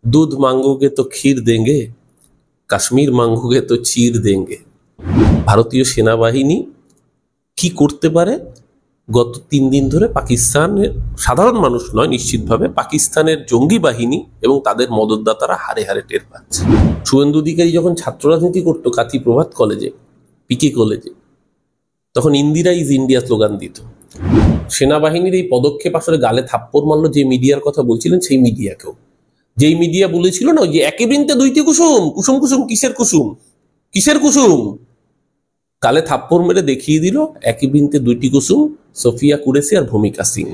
दूध मांगोगे तो खीर देंगे, কাশ্মীর মাঙ্গোগে তো চির দেঙ্গে। ভারতীয় সেনাবাহিনী কি করতে পারে গত 3 দিন ধরে পাকিস্তানের সাধারণ মানুষ নয়, নিশ্চিতভাবে পাকিস্তানের জঙ্গি বাহিনী এবং তাদের মদতদাতারা হারে হারে টের পাচ্ছে। শুভেন্দু অধিকারী যখন ছাত্র রাজনীতি করতো কাঁথি প্রভাত কলেজে, পিকে কলেজে, তখন ইন্দিরা ইজ ইন্ডিয়া স্লোগান দিত। সেনাবাহিনীর এই পদক্ষেপ আসলে গালে থাপ্পড় মারল যে মিডিয়ার কথা বলছিলেন সেই মিডিয়াকেও। যেই মিডিয়া বলেছিল না যে একে বৃন্তে দুইটি কুসুম, কুসুম কুসুম কিসের কুসুম, কিসের কুসুম, গালে থাপ্পড় মেরে দেখিয়ে দিল একই বৃন্তে দুইটি কুসুম, সোফিয়া কুরেশি আর ভূমিকা সিং।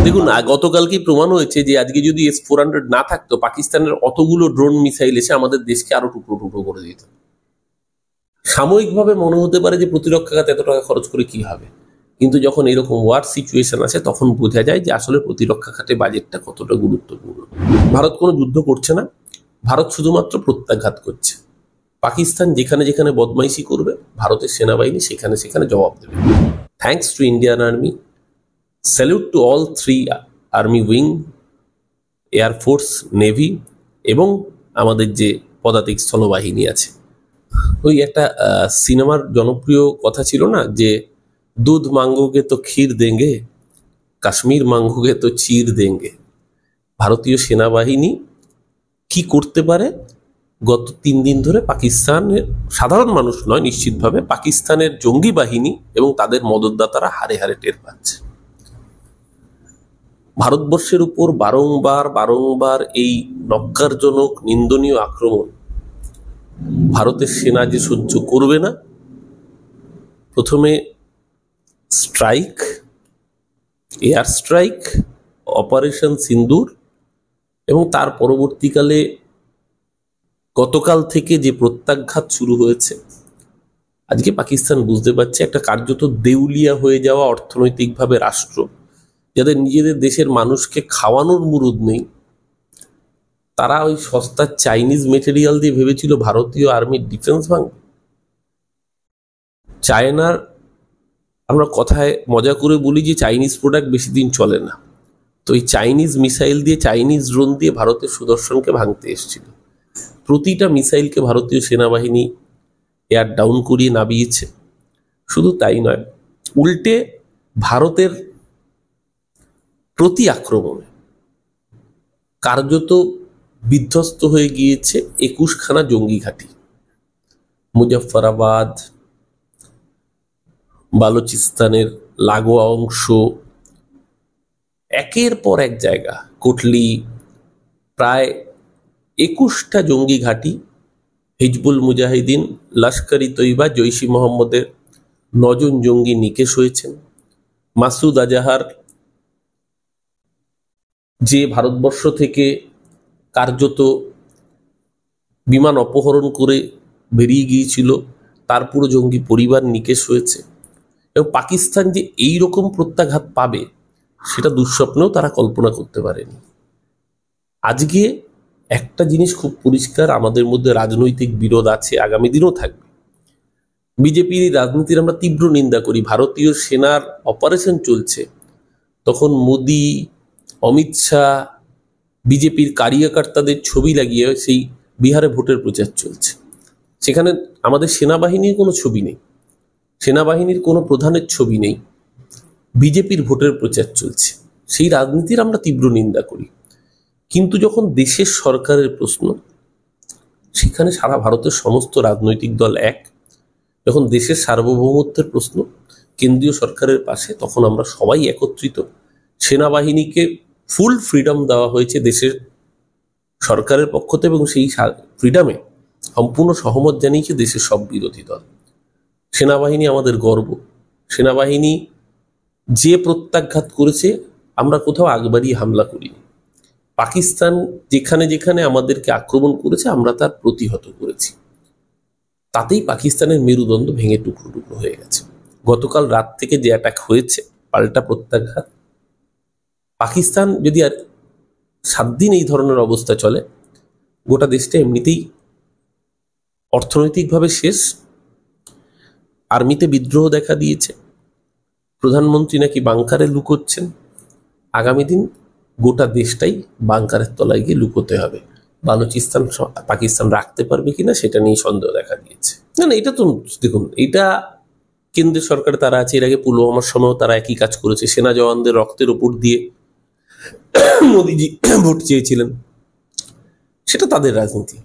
দেখুন, গতকালকেই প্রমাণ হয়েছে যে আজকে যদি S-400 না থাকতো, পাকিস্তানের অতগুলো ড্রোন মিসাইল এসে আমাদের দেশকে আরো টুকরো টুকরো করে দিত। সাময়িকভাবে মনে হতে পারে যে প্রতিরক্ষা খাতে এত টাকা খরচ করে কি হবে, কিন্তু যখন এরকম ওয়ার সিচুয়েশন আছে তখন বোঝা যায় যে আসলে প্রতিরক্ষা খাতে বাজেটটা কতটা গুরুত্বপূর্ণ। ভারত কোনো যুদ্ধ করছে না, ভারত শুধুমাত্র প্রত্যাঘাত করছে। পাকিস্তান যেখানে যেখানে বদমাইশি করবে, ভারতের সেনাবাহিনী সেখানে সেখানে জবাব দেবে। Thanks to Indian army, salute to all 3 army wing, air force, navy এবং আমাদের যে পদাতিক স্থলবাহিনী আছে। ওই একটা সিনেমার জনপ্রিয় কথা ছিল না যে দুধ মাঙ্গোগে তো ক্ষীর দেঙ্গে, কাশ্মীর মাঙ্গোগে তো চির দেঙ্গে। ভারতীয় সেনাবাহিনী কি করতে পারে গত 3 দিন ধরে পাকিস্তানের সাধারণ মানুষ নয়, নিশ্চিতভাবে পাকিস্তানের জঙ্গি বাহিনী এবং তাদের মদতদাতারা হারে হারে টের পাচ্ছে। ভারতবর্ষের উপর বারংবার এই নক্কারজনক নিন্দনীয় আক্রমণ ভারতের সেনা যে সহ্য করবে না, প্রথমে স্ট্রাইক, এয়ার স্ট্রাইক, অপারেশন সিন্দুর এবং তার পরবর্তীকালে গতকাল থেকে যে প্রত্যাঘাত শুরু হয়েছে, আজকে পাকিস্তান বুঝতে পারছে একটা কার্যত দেউলিয়া হয়ে যাওয়া অর্থনৈতিকভাবে রাষ্ট্র, যাদের নিজেদের দেশের মানুষকে খাওয়ানোর মুরুদ নেই, তারা ওই সস্তার চাইনিজ মেটেরিয়াল দিয়ে ভেবেছিল ভারতীয় আর্মির ডিফেন্স ভাঙবে। চায়নার, আমরা কথায় মজা করে বলি যে চাইনিজ প্রোডাক্ট বেশি দিন চলে না, তো এই চাইনিজ মিসাইল দিয়ে, চাইনিজ ড্রোন দিয়ে ভারতের সুদর্শনকে ভাঙতে এসেছিল। প্রতিটা মিসাইলকে ভারতীয় সেনাবাহিনী এয়ার ডাউন করিয়ে নামিয়েছে। শুধু তাই নয়, উল্টে ভারতের প্রতি আক্রমণে কার্যত বিধ্বস্ত হয়ে গিয়েছে 21খানা জঙ্গি ঘাঁটি। মুজফফরাবাদ, বালুচিস্তানের লাগোয়া অংশ, একের পর এক জায়গা, কোটলি, প্রায় 21টা জঙ্গি ঘাঁটি। হিজবুল মুজাহিদিন, লস্কর-ই তৈবা, জৈশ-ই মোহাম্মদের 9 জন জঙ্গি নিকেশ হয়েছেন। মাসুদ আজাহার, যে ভারতবর্ষ থেকে কার্যত বিমান অপহরণ করে বেরিয়ে গিয়েছিল, তার পুরো জঙ্গি পরিবার নিকেশ হয়েছে। এবং পাকিস্তান যে এই রকম প্রত্যাঘাত পাবে সেটা দুঃস্বপ্নেও তারা কল্পনা করতে পারেনি। আজকে একটা জিনিস খুব পরিষ্কার, আমাদের মধ্যে রাজনৈতিক বিরোধ আছে, আগামী দিনও থাকবে। বিজেপির এই রাজনীতির আমরা তীব্র নিন্দা করি। ভারতীয় সেনার অপারেশন চলছে, তখন মোদি, অমিত শাহ, বিজেপির কার্যকর্তাদের ছবি লাগিয়ে সেই বিহারে ভোটের প্রচার চলছে। সেখানে আমাদের সেনাবাহিনীর কোনো ছবি নেই, সেনাবাহিনীর কোনো প্রধানের ছবি নেই, বিজেপির ভোটের প্রচার চলছে। সেই রাজনীতির আমরা তীব্র নিন্দা করি। কিন্তু যখন দেশের সরকারের প্রশ্ন, সেখানে সারা ভারতের সমস্ত রাজনৈতিক দল এক। যখন দেশের সার্বভৌমত্বের প্রশ্ন, কেন্দ্রীয় সরকারের পাশে, তখন আমরা সবাই একত্রিত। সেনাবাহিনীকে ফুল ফ্রিডম দেওয়া হয়েছে দেশের সরকারের পক্ষ থেকে, এবং সেই ফ্রিডমে সম্পূর্ণ সহমত জানিয়েছে দেশের সব বিরোধী দল। সেনাবাহিনী আমাদের গর্ব। সেনাবাহিনী যে প্রত্যাঘাত করেছে, আমরা কোথাও আগ বাড়িয়ে হামলা করিনি। পাকিস্তান যেখানে যেখানে আমাদেরকে আক্রমণ করেছে, আমরা তার প্রতিহত করেছি। তাতেই পাকিস্তানের মেরুদণ্ড ভেঙে টুকরো টুকরো হয়ে গেছে। গতকাল রাত থেকে যে অ্যাটাক হয়েছে, পাল্টা প্রত্যাঘাত। পাকিস্তান যদি আর 7 দিন এই ধরনের অবস্থা চলে, গোটা দেশটা এমনিতেই অর্থনৈতিকভাবে শেষ। আর্মিতে বিদ্রোহ দেখা দিয়েছে, প্রধানমন্ত্রী নাকি বাংকারে লুকোচ্ছেন। আগামী দিন গোটা দেশটাই বাংকারের তলায় গিয়ে লুকোতে হবে। বালুচিস্তান পাকিস্তান রাখতে পারবে কিনা সেটা নিয়ে সন্দেহ দেখা দিয়েছে। না না, এটা তো দেখুন, এটা কেন্দ্রের সরকারে তারা আছে, এর আগে পুলওয়ামার সময়ও তারা একই কাজ করেছে, সেনা জওয়ানদের রক্তের উপর দিয়ে মোদিজি ভোট চেয়েছিলেন, সেটা তাদের রাজনীতি।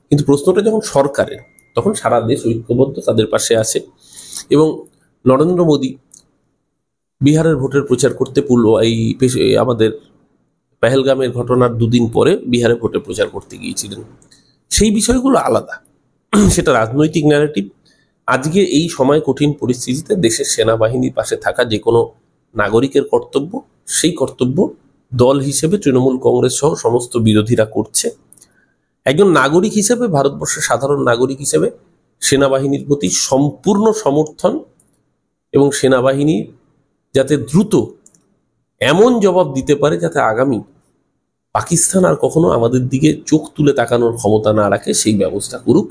কিন্তু প্রশ্নটা যখন সরকারের, তখন সারা দেশ ঐক্যবদ্ধ তাদের পাশে আছে। এবং নরেন্দ্র মোদী বিহারের ভোটের প্রচার করতে আমাদের পেহেলগামের ঘটনার দুদিন পরে বিহারে ভোটের প্রচার করতে গিয়েছিলেন। সেই বিষয়গুলো আলাদা, সেটা রাজনৈতিক ন্যারেটিভ। আজকে এই সময় কঠিন পরিস্থিতিতে দেশের সেনাবাহিনীর পাশে থাকা যে কোনো নাগরিকের কর্তব্য, সেই কর্তব্য দল হিসেবে তৃণমূল কংগ্রেস সহ সমস্ত বিরোধীরা করছে। একজন নাগরিক হিসেবে, ভারতবর্ষের সাধারণ নাগরিক হিসেবে সেনাবাহিনীর প্রতি সম্পূর্ণ সমর্থন, এবং সেনাবাহিনী যাতে দ্রুত এমন জবাব দিতে পারে যাতে আগামী পাকিস্তান আর কখনো আমাদের দিকে চোখ তুলে তাকানোর ক্ষমতা না রাখে, সেই ব্যবস্থা করুক।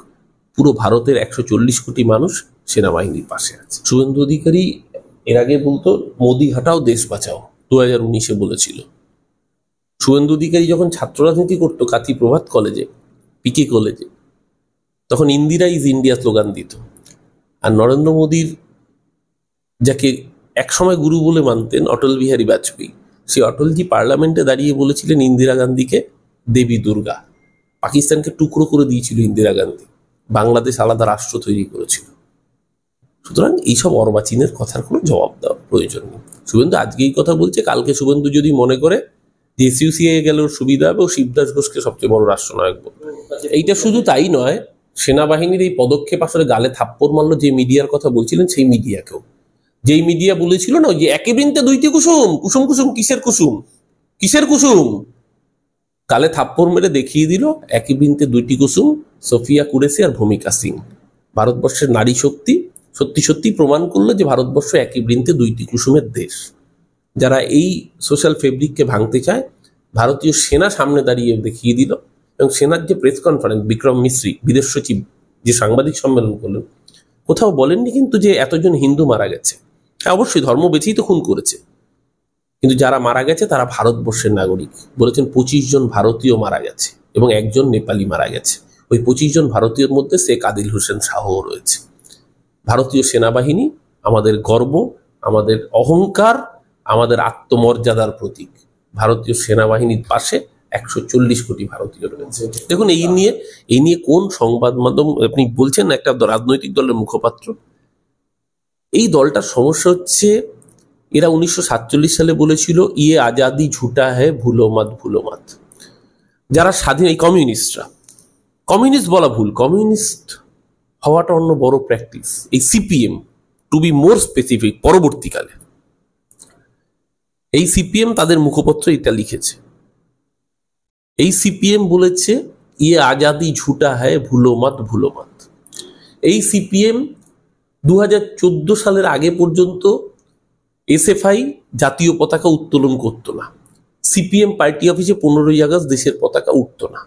পুরো ভারতের 140 কোটি মানুষ সেনাবাহিনীর পাশে আছে। শুভেন্দু অধিকারী এর আগে বলতো মোদি হাটাও দেশ বাঁচাও, 2019-এ বলেছিল। শুভেন্দু অধিকারী যখন ছাত্র রাজনীতি করতো কাথি প্রভাত কলেজে, পিকে কলেজে, তখন ইন্দিরা ইজ ইন্ডিয়া স্লোগান দিত। আর নরেন্দ্র মোদীর যাকে একসময় গুরু বলে মানতেন অটল বিহারী বাজপেয়ী, সেই অটলজি পার্লামেন্টে দাঁড়িয়ে বলেছিলেন ইন্দিরা গান্ধীকে দেবী দুর্গা। পাকিস্তানকে টুকরো করে দিয়েছিল ইন্দিরা গান্ধী, বাংলাদেশ আলাদা রাষ্ট্র তৈরি করেছিল। সুতরাং এইসব অর্বাচীনের কথার কোনো জবাব দেওয়ার প্রয়োজন নেই। শুভেন্দু আজকে এই কথা বলছে, কালকে শুভেন্দু যদি মনে করে যে এসইউসিআই গেলে ওর সুবিধা হবে, ও শিবদাস ঘোষকে সবচেয়ে বড় রাষ্ট্রনায়ক বলবে। এইটা শুধু তাই নয়, সেনাবাহিনীর এই পদক্ষেপ আসলে গালে থাপ্পড় মারলো যে মিডিয়ার কথা বলছিলেন সেই মিডিয়াকেও। যেই মিডিয়া বলেছিল না যে একে বৃন্তে দুইটি কুসুম, কুসুম কুসুম কিসের কুসুম, কিসের কুসুম, গালে থাপ্পড় মেরে দেখিয়ে দিল একই বৃন্তে দুইটি কুসুম, সোফিয়া কুরেশি আর ভূমিকা সিং। ভারতবর্ষের নারী শক্তি সত্যি সত্যি প্রমাণ করলো যে ভারতবর্ষ একই বৃন্তে দুইটি কুসুমের দেশ। যারা এই সোশ্যাল ফেব্রিককে ভাঙতে চায়, ভারতীয় সেনা সামনে দাঁড়িয়ে দেখিয়ে দিল। এবং সেনার যে প্রেস কনফারেন্স, বিক্রম মিশ্রি বিদেশ সচিব যে সাংবাদিক সম্মেলন করলেন, কোথাও বলেননি কিন্তু যে এতজন হিন্দু মারা গেছে। অবশ্যই ধর্ম বেছেই তো খুন করেছে, কিন্তু যারা মারা গেছে তারা ভারতবর্ষের নাগরিক। বলেছেন 25 জন ভারতীয় মারা গেছে এবং একজন নেপালি মারা গেছে। ওই 25 জন ভারতীয়র মধ্যে শেখ আদিল হোসেন শাহও রয়েছে। ভারতীয় সেনাবাহিনী আমাদের গর্ব, আমাদের অহংকার, আমাদের আত্মমর্যাদার প্রতীক। ভারতীয় সেনাবাহিনীর পাশে 140 কোটি ভারতীয় রয়েছে। দেখুন, এই নিয়ে কোন সংবাদ মাধ্যম, আপনি বলছেন একটা রাজনৈতিক দলের মুখপাত্র, এই দলটার সমস্যা হচ্ছে এরা 1947 সালে বলেছিল ইয়ে আজাদি ঝুটা হ্যায় ভুলো মত ভুলো মত। যারা স্বাধীন, এই কমিউনিস্ট বলা ভুল, কমিউনিস্ট হওয়াটা অন্য বড় প্র্যাকটিস। এই CPM, to be more specific, পরবর্তীকালে এই সিপিএম তাদের মুখপত্র এটা লিখেছে। এই সিপিএম বলেছে ইয়ে আজাদি ঝুটা হ্যায় ভুলো মত ভুলো মত। এই সিপিএম 2014 সালের আগে পর্যন্ত এসএফআই জাতীয় পতাকা উত্তোলন করতো না। সিপিএম পার্টি অফিসে 15ই আগস্ট দেশের পতাকা উঠতো না।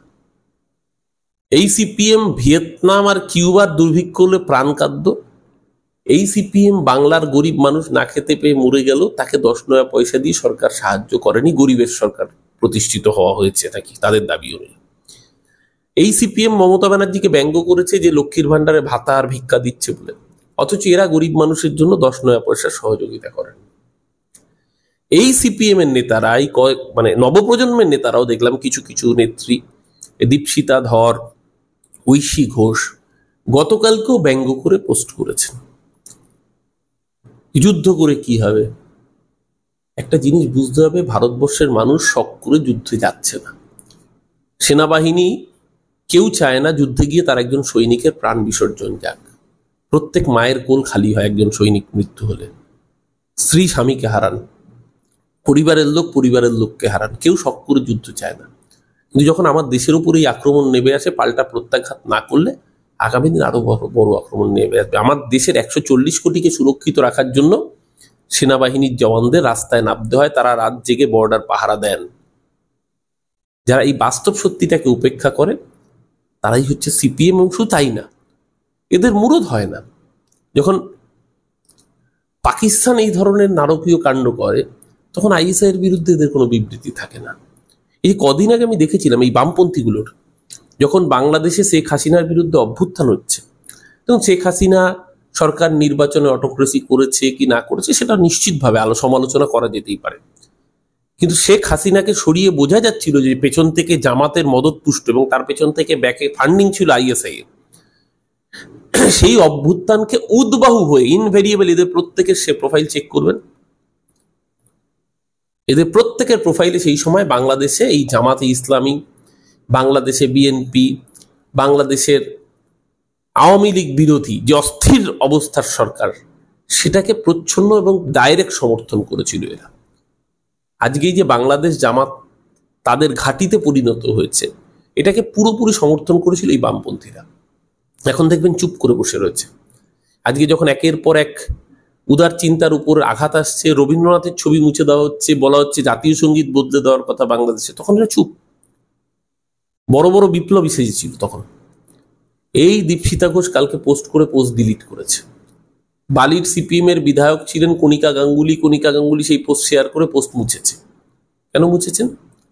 এই সিপিএম ভিয়েতনাম আর কিউবার দুর্ভিক্ষ হলে প্রাণ কাঁদ্য। এই সিপিএম বাংলার গরিব মানুষ না খেতে পেয়ে মরে গেল, তাকে 10 নয়া পয়সা দিয়ে সরকার সাহায্য করেনি, গরিবের সরকার প্রতিষ্ঠিত হওয়া হয়েছে নাকি তাদের দাবি অনুযায়ী। এই সিপিএম মমতা ব্যানার্জিকে ব্যঙ্গ করেছে যে লক্ষ্মীর ভান্ডারে ভাতা আর ভিক্ষা দিচ্ছে বলে, অথচ এরা গরিব মানুষের জন্য 10 নয়া পয়সা সহযোগিতা করেন। এই সিপিএম এর নেতারা, এই নবপ্রজন্মের নেতারাও দেখলাম কিছু কিছু নেত্রী, দীপশিতা ধর, ঐশী ঘোষ, গতকালকেও ব্যঙ্গ করে পোস্ট করেছেন। যুদ্ধ করে কি হবে? একটা জিনিস বুঝতে হবে, ভারতবর্ষের মানুষ শখ করে যুদ্ধে যাচ্ছে না। সেনাবাহিনী কেউ চায় না যুদ্ধে গিয়ে তার একজন সৈনিকের প্রাণ বিসর্জন যাক। প্রত্যেক মায়ের কোল খালি হয় একজন সৈনিক মৃত্যু হলে। স্ত্রী স্বামীকে হারান, পরিবারের লোক পরিবারের লোককে হারান, কেউ শখ করে যুদ্ধ চায় না। কিন্তু যখন আমার দেশের উপর এই আক্রমণ নেমে আসে, পাল্টা প্রত্যাঘাত না করলে আগামী দিন আরো বড় আক্রমণ নেমে আসবে। আমার দেশের 140 কোটিকে সুরক্ষিত রাখার জন্য সেনাবাহিনীর জওয়ানদের রাস্তায় নামতে হয়, তারা রাত জেগে বর্ডার পাহারা দেন। যারা এই বাস্তব সত্যিটাকে উপেক্ষা করে তারাই হচ্ছে সিপিএম। এবং শুধু তাই না, এদের মুরদ হয় না যখন পাকিস্তান এই ধরনের নারকীয় কাণ্ড করে, তখন আইএসআই এর বিরুদ্ধে এদের কোনো বিবৃতি থাকে না। এই কদিন আগে আমি দেখেছিলাম এই বামপন্থীগুলোর যখন বাংলাদেশে শেখ হাসিনার বিরুদ্ধে অভ্যুত্থান হচ্ছে, তখন শেখ হাসিনা সরকার নির্বাচনে অটোক্রেসি করেছে কি না করেছে সেটা নিশ্চিতভাবে সমালোচনা করা যেতেই পারে, কিন্তু শেখ হাসিনাকে সরিয়ে বোঝা যাচ্ছিল যে পেছন থেকে জামাতের মদত পুষ্ট এবং তার পেছন থেকে ব্যাকে ফান্ডিং ছিল আইএসআই এর। সেই অভ্যুত্থানকে উদ্বাহু হয়ে ইনভেরিয়েবল এদের প্রত্যেকের সে প্রোফাইল চেক করবেন, এদের প্রত্যেকের প্রোফাইলে সেই সময় বাংলাদেশে এই জামাতে ইসলামী, বাংলাদেশে বিএনপি, বাংলাদেশের আওয়ামী লীগ বিরোধী যে অস্থির অবস্থার সরকার, সেটাকে প্রচ্ছন্ন এবং ডাইরেক্ট সমর্থন করেছিল এরা। আজকেই যে বাংলাদেশ জামাত তাদের ঘাঁটিতে পরিণত হয়েছে, এটাকে পুরোপুরি সমর্থন করেছিল এই বামপন্থীরা। এখন দেখবেন চুপ করে বসে রয়েছে। আজকে যখন একের পর এক উদার চিন্তার উপর আঘাত আসছে, রবীন্দ্রনাথের ছবি মুছে দেওয়া হচ্ছে, বলা হচ্ছে জাতীয় সঙ্গীত বদলে দেওয়ার কথা বাংলাদেশে, তখন এরা চুপ। বড় বড় বিপ্লব এসেছিল তখন। এই দীপশিতা ঘোষ কালকে পোস্ট করে পোস্ট ডিলিট করেছে। বালির সিপিএম এর বিধায়ক ছিলেন কণিকা গাঙ্গুলি, কণিকা গাঙ্গুলি সেই পোস্ট শেয়ার করে পোস্ট মুছেছে। কেন মুছেছেন?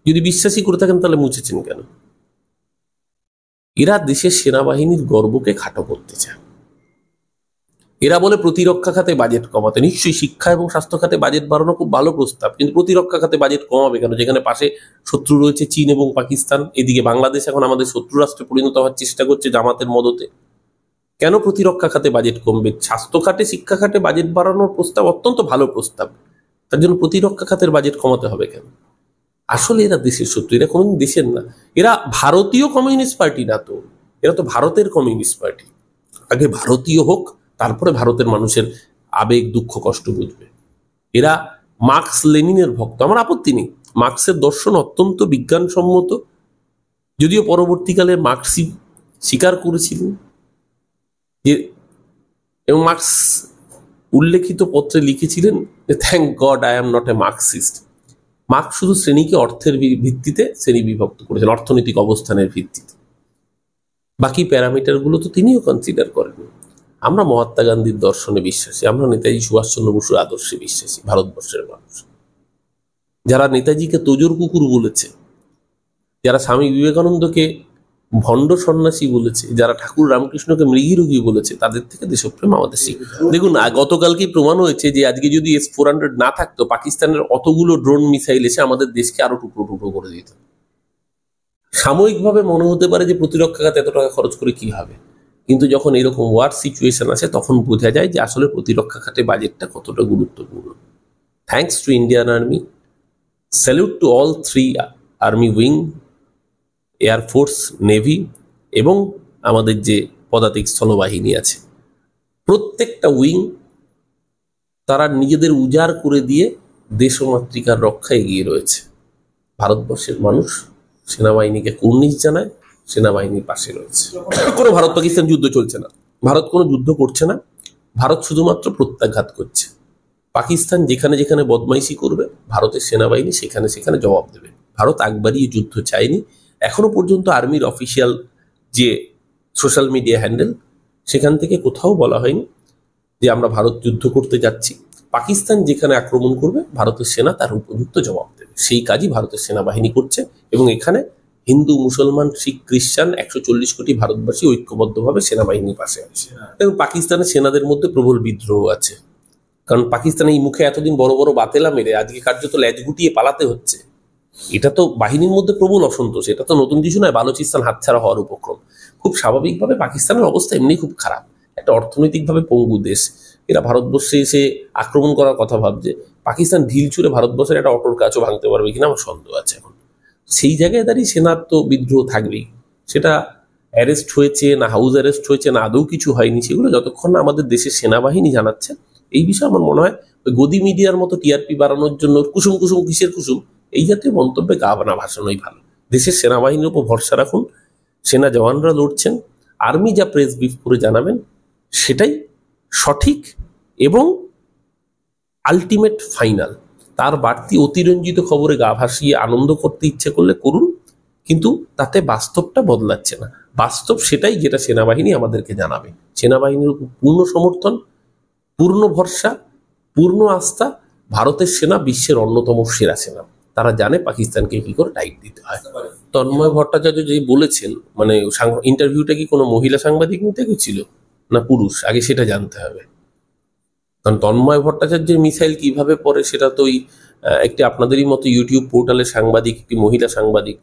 যদি বিশ্বাসই করে থাকেন তাহলে মুছেছেন কেন? এরা দেশের সেনাবাহিনীর গর্বকে খাটো করতে চায়। এরা বলে প্রতিরক্ষা খাতে বাজেট কমাতে। নিশ্চয়ই শিক্ষা এবং স্বাস্থ্য খাতে বাজেট বাড়ানো খুব ভালো প্রস্তাব, কিন্তু প্রতিরক্ষা খাতে বাজেট কমাবে কেন? যেখানে পাশে শত্রু রয়েছে চীন এবং পাকিস্তান, এদিকে বাংলাদেশ এখন আমাদের শত্রু রাষ্ট্রে পরিণত হওয়ার চেষ্টা করছে জামাতের মদতে। কেন প্রতিরক্ষা খাতে বাজেট কমবে? স্বাস্থ্য খাতে, শিক্ষা খাতে বাজেট বাড়ানোর প্রস্তাব অত্যন্ত ভালো প্রস্তাব, তার জন্য প্রতিরক্ষা খাতের বাজেট কমাতে হবে কেন? আসলে এরা দেশের শত্রু, এরা কোনোদিন দেশের না। এরা ভারতীয় কমিউনিস্ট পার্টি না তো, এরা তো ভারতের কমিউনিস্ট পার্টি। আগে ভারতীয় হোক, তারপরে ভারতের মানুষের আবেগ দুঃখ কষ্ট বুঝবে। এরা মার্কস লেনিনের ভক্ত। আমার আপত্তি নেই, মার্কসের দর্শন অত্যন্ত বিজ্ঞানসম্মত, যদিও পরবর্তীকালে মার্কসই স্বীকার করেছিলেন যে, এবং মার্কস উল্লেখিত পত্রে লিখেছিলেন যে thank god I am not a Marxist. Marks শুধু শ্রেণীকে অর্থের ভিত্তিতে শ্রেণী বিভক্ত করেছেন, অর্থনৈতিক অবস্থানের ভিত্তিতে। বাকি প্যারামিটারগুলো তো তিনিও কনসিডার করেন। আমরা মহাত্মা গান্ধীর দর্শনে বিশ্বাসী, আমরা নেতাজি সুভাষচন্দ্র বসুর আদর্শে বিশ্বাসী। ভারতবর্ষের মানুষ যারা নেতাজিকে তোজর কুকুর বলেছে, যারা স্বামী বিবেকানন্দকে ভণ্ড সন্ন্যাসী বলেছে, যারা ঠাকুর রামকৃষ্ণকে মৃগীরোগী বলেছে, তাদের থেকে দেশপ্রেম আমাদের শিখতে। দেখুন, গতকালকেই প্রমাণ হয়েছে যে আজকে যদি S-400 না থাকতো, পাকিস্তানের অতগুলো ড্রোন মিসাইল এসে আমাদের দেশকে আরো টুকরো টুকরো করে দিত। সাময়িকভাবে মনে হতে পারে যে প্রতিরক্ষা খাতে এত টাকা খরচ করে কি হবে, কিন্তু যখন এরকম ওয়ার সিচুয়েশন আছে তখন বোঝা যায় যে আসলে প্রতিরক্ষা খাতে বাজেটটা কতটা গুরুত্বপূর্ণ। Thanks to Indian army, salute to all 3 army wing, air force, navy এবং আমাদের যে পদাতিক স্থলবাহিনী আছে, প্রত্যেকটা উইং তারা নিজেদের উজাড় করে দিয়ে দেশ ও মাতৃকার রক্ষায় এগিয়ে রয়েছে। ভারতবর্ষের মানুষ সেনাবাহিনীকে কুর্নিশ জানায়, সেনাবাহিনীর পাশে রয়েছে। কোনো ভারত পাকিস্তান যুদ্ধ চলছে না, ভারত কোনো যুদ্ধ করছে না, ভারত শুধুমাত্র প্রত্যাঘাত করছে। পাকিস্তান যেখানে যেখানে বদমাইশি করবে, ভারতের সেনাবাহিনী সেখানে সেখানে জবাব দেবে। ভারত একবারই যুদ্ধ চায়নি। এখনো পর্যন্ত আর্মির অফিসিয়াল যে সোশ্যাল মিডিয়া হ্যান্ডেল, সেখান থেকে কোথাও বলা হয়নি যে আমরা ভারত যুদ্ধ করতে যাচ্ছি। পাকিস্তান যেখানে আক্রমণ করবে, ভারতের সেনা তার উপযুক্ত জবাব দেবে। সেই কাজই ভারতের সেনাবাহিনী করছে, এবং এখানে হিন্দু, মুসলমান, শিখ, খ্রিস্টান 140 কোটি ভারতবাসী ঐক্যবদ্ধভাবে সেনাবাহিনীর পাশে আছে। এবং পাকিস্তানের সেনাদের মধ্যে প্রবল বিদ্রোহ আছে, কারণ পাকিস্তানে এই মুখে এতদিন বড় বড় বাতেলা মেরে আজকে কার্যত ল্যাজ গুটিয়ে পালাতে হচ্ছে। এটা তো বাহিনীর মধ্যে প্রবল অসন্তোষ, এটা তো নতুন কিছু নয়। বালুচিস্তান হাতছাড়া হওয়ার উপক্রম। খুব স্বাভাবিকভাবে পাকিস্তানের অবস্থা এমনি খুব খারাপ, একটা অর্থনৈতিকভাবে পঙ্গু দেশ। এরা ভারতবর্ষে এসে আক্রমণ করার কথা ভাবছে। পাকিস্তান ঢিল ছুঁড়ে ভারতবর্ষের একটা অটোর কাছও ভাঙতে পারবে কিনা আমার সন্দেহ আছে এখন। সেই জায়গায় দাঁড়িয়ে সেনার তো বিদ্রোহ থাকবেই। সেটা অ্যারেস্ট হয়েছে না হাউস অ্যারেস্ট হয়েছে না আদৌ কিছু হয়নি, সেগুলো যতক্ষণ না আমাদের দেশের সেনাবাহিনী জানাচ্ছে। এই বিষয়ে আমার মনে হয় ওই গদি মিডিয়ার মতো টিআরপি বাড়ানোর জন্য কুসুম কুসুম কিসের কুসুম, এই জাতীয় মন্তব্যে গা বানা ভাসানোই ভালো। দেশের সেনাবাহিনীর উপর ভরসা রাখুন, সেনা জওয়ানরা লড়ছেন, আর্মি যা প্রেস ব্রিফ করে জানাবেন সেটাই সঠিক এবং আলটিমেট ফাইনাল। তার বাড়তি অতিরঞ্জিত খবরে গা ভাসিয়ে আনন্দ করতে ইচ্ছে করলে করুন, কিন্তু তাতে বাস্তবটা বদলাচ্ছে না। বাস্তব সেটাই যেটা সেনাবাহিনী আমাদেরকে জানাবে। সেনাবাহিনীর উপর পূর্ণ সমর্থন, পূর্ণ ভরসা, পূর্ণ আস্থা। ভারতের সেনা বিশ্বের অন্যতম সেরা সেনা। তারা জানে পাকিস্তানকে কি করে টাইট দিতে হয়। তন্ময় ভট্টাচার্য যে বলেছেন, মানে ইন্টারভিউটা কি কোনো মহিলা সাংবাদিক নিতে গেছিল না পুরুষ, আগে সেটা জানতে হবে। কারণ তন্ময় ভট্টাচার্যের মিসাইল কিভাবে পড়ে সেটা তো ওই একটি আপনাদেরই মতো ইউটিউব পোর্টালের সাংবাদিক, একটি মহিলা সাংবাদিক,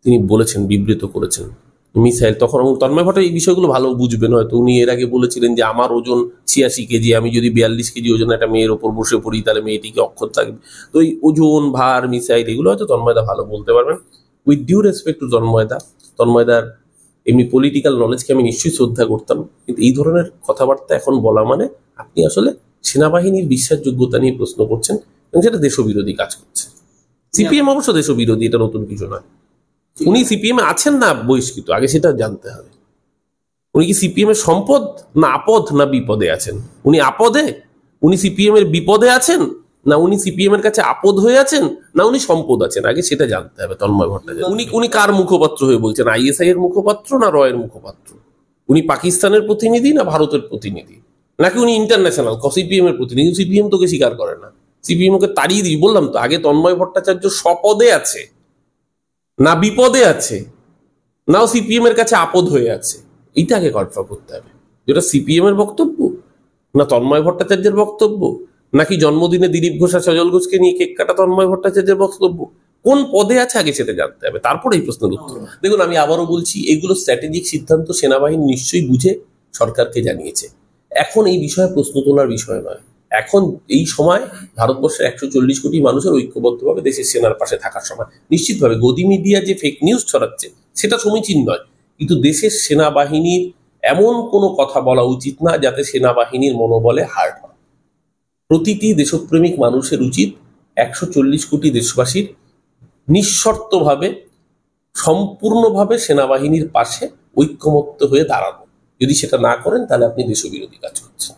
তিনি বলেছেন, বিবৃত করেছেন মিসাইল। তখন তন্ময় ভট্টাচার্য এই বিষয়গুলো ভালো বুঝবেন হয়তো। উনি এর আগে বলেছিলেন যে আমার ওজন 86 কেজি, আমি যদি 42 কেজি ওজন একটা মেয়ের ওপর বসে পড়ি তাহলে মেয়েটিকে অক্ষত থাকবে। তো এই ওজন, ভার, মিসাইল এগুলো হয়তো তন্ময়দা ভালো বলতে পারবেন। উইথ ডিউ রেসপেক্ট টু তন্ময়দার এমনি পলিটিক্যাল নলেজকে আমি নিশ্চয়ই শ্রদ্ধা করতাম, কিন্তু এই ধরনের কথাবার্তা এখন বলা মানে আপনি আসলে সেনাবাহিনীর বিশ্বাসযোগ্যতা নিয়ে প্রশ্ন করছেন এবং সেটা দেশবিরোধী কাজ করছে। সিপিএম অবশ্য দেশবিরোধী, এটা নতুন কিছু নয়। উনি সিপিএম এ আছেন না বহিষ্কৃত, আগে সেটা জানতে হবে। উনি কি সিপিএম এর সম্পদ না আপদ না বিপদে আছেন? উনি আপদে, উনি সিপিএম এর বিপদে আছেন, না উনি সিপিএম এর কাছে আপদ হয়ে আছেন, না উনি সম্পদ আছেন? আগে সেটা জানতে হবে তন্ময় ভট্টাচার্য। উনি কার মুখপাত্র হয়ে বলছেন? আইএসআই এর মুখপাত্র না রয়ের মুখপাত্র? উনি পাকিস্তানের প্রতিনিধি না ভারতের প্রতিনিধি, নাকি উনি ইন্টারন্যাশনাল সিপিএম এর প্রতিনিধি? সিপিএম তোকে স্বীকার করে না, সিপিএম ওকে তাড়িয়ে দিই। বললাম তো আগে তন্ময় ভট্টাচার্য স্বপদে আছে না বিপদে আছে, নাও সিপিএম এর কাছে আপদ হয়ে আছে, এইটা আগে কনফার্ম করতে হবে। যেটা সিপিএম এর বক্তব্য না তন্ময় ভট্টাচার্যের বক্তব্য, নাকি জন্মদিনে দিলীপ ঘোষ আর সজল ঘোষকে নিয়ে কেক কাটা তন্ময় ভট্টাচার্যের বক্তব্য? কোন পদে আছে আগে সেটা জানতে হবে, তারপরে এই প্রশ্নের উত্তর। দেখুন, আমি আবারও বলছি, এগুলো স্ট্র্যাটেজিক সিদ্ধান্ত সেনাবাহিনী নিশ্চয়ই বুঝে সরকারকে জানিয়েছে। এখন এই বিষয়ে প্রশ্ন তোলার বিষয় নয়। এখন এই সময় ভারতবর্ষের 140 কোটি মানুষের ঐক্যবদ্ধভাবে দেশের সেনার পাশে থাকার সময়। নিশ্চিতভাবে গদি মিডিয়া যে ফেক নিউজ ছড়াচ্ছে সেটা সমীচীন নয়, কিন্তু দেশের সেনাবাহিনীর এমন কোনো কথা বলা উচিত না যাতে সেনাবাহিনীর মনোবলে হার্ট হয়। প্রতিটি দেশপ্রেমিক মানুষের উচিত 140 কোটি দেশবাসীর নিঃশর্তভাবে, সম্পূর্ণভাবে সেনাবাহিনীর পাশে ঐক্যমত্য হয়ে দাঁড়ানো। যদি সেটা না করেন তাহলে আপনি দেশবিরোধী কাজ করছেন।